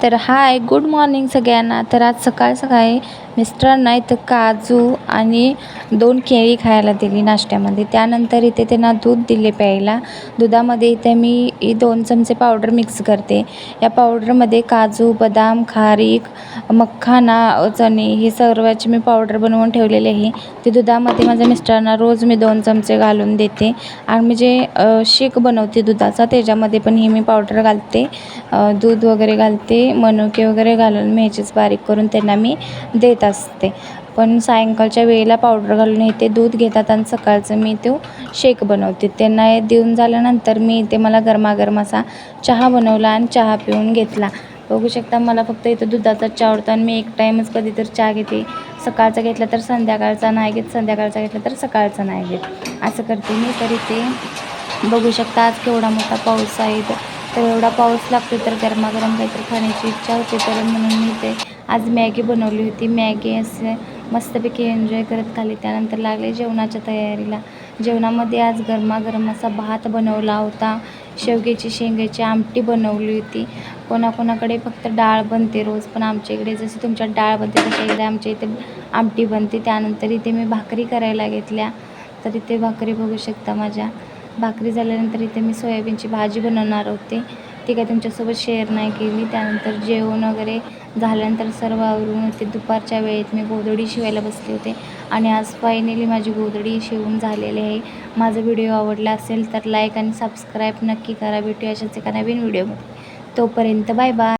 तर hi good morning सगळ्यांना. तर आज सकाळ सकाळी मिस्टरांना इथं काजू आणि 2 केळी खायला दिली नाश्त्यामध्ये. त्यानंतर इथे त्यांना दूध दिले प्यायला. दुधामध्ये इथे मी 2 चमचे पावडर मिक्स करते. या पावडरमध्ये काजू, बदाम, खारीक, मखाना, चणे हे सर्वाची मी पावडर बनवून ठेवलेली आहे. ते दुधामध्ये माझ्या मिस्टरांना रोज मी 2 चमचे घालून देते. आणि मी जे शेक बनवते दुधाचा त्याच्यामध्ये पण ही मी पावडर घालते, दूध वगैरे घालते, मनुके वगैरे घालून मी ह्याचीच बारीक करून त्यांना मी देत असते. पण सायंकाळच्या वेळेला पावडर घालून इथे दूध घेतात आणि सकाळचं मी तो शेक बनवते. त्यांना हे देऊन झाल्यानंतर मी इथे मला गरमागरम असा चहा बनवला आणि चहा पिऊन घेतला. बघू शकता मला फक्त इथं दुधाचा चहा आवडतो आणि मी एक टाईमच कधीतरी चहा घेते. सकाळचा घेतला तर संध्याकाळचा नाही घेत, संध्याकाळचा घेतला तर सकाळचा नाही घेत, असं करते मी. तर इथे बघू शकता आज केवढा मोठा पाऊस आहे. तर एवढा पाऊस लागतो तर गरमागरम काहीतरी खाण्याची इच्छा होते. तर म्हणून मी ते आज मॅगी बनवली होती. मॅगी असे मस्तपैकी एन्जॉय करत खाल्ली. त्यानंतर लागले जेवणाच्या तयारीला. जेवणामध्ये आज गरमागरम असा भात बनवला होता, शेवग्याची आमटी बनवली होती. कोणाकोणाकडे फक्त डाळ बनते रोज, पण आमच्या इकडे जशी तुमच्यात डाळ बनते तशा इकडे आमच्या इथे आमटी बनते. त्यानंतर इथे मी भाकरी करायला घेतल्या. तर इथे भाकरी बघू शकता माझ्या. भाकरी झाल्यानंतर इथे मी सोयाबीनची भाजी बनवणार होते, ती काय तुमच्यासोबत शेअर नाही केली. त्यानंतर जेवण वगैरे झाल्यानंतर सर्व आवरून होते. दुपारच्या वेळेत मी गोधडी शिवायला बसले होते आणि आज फायनली माझी गोधडी शिवून झालेली आहे. माझा व्हिडिओ आवडला असेल तर लाईक आणि सबस्क्राईब नक्की करा. भेटूया अशाच एका नवीन व्हिडिओमध्ये. तोपर्यंत बाय बाय.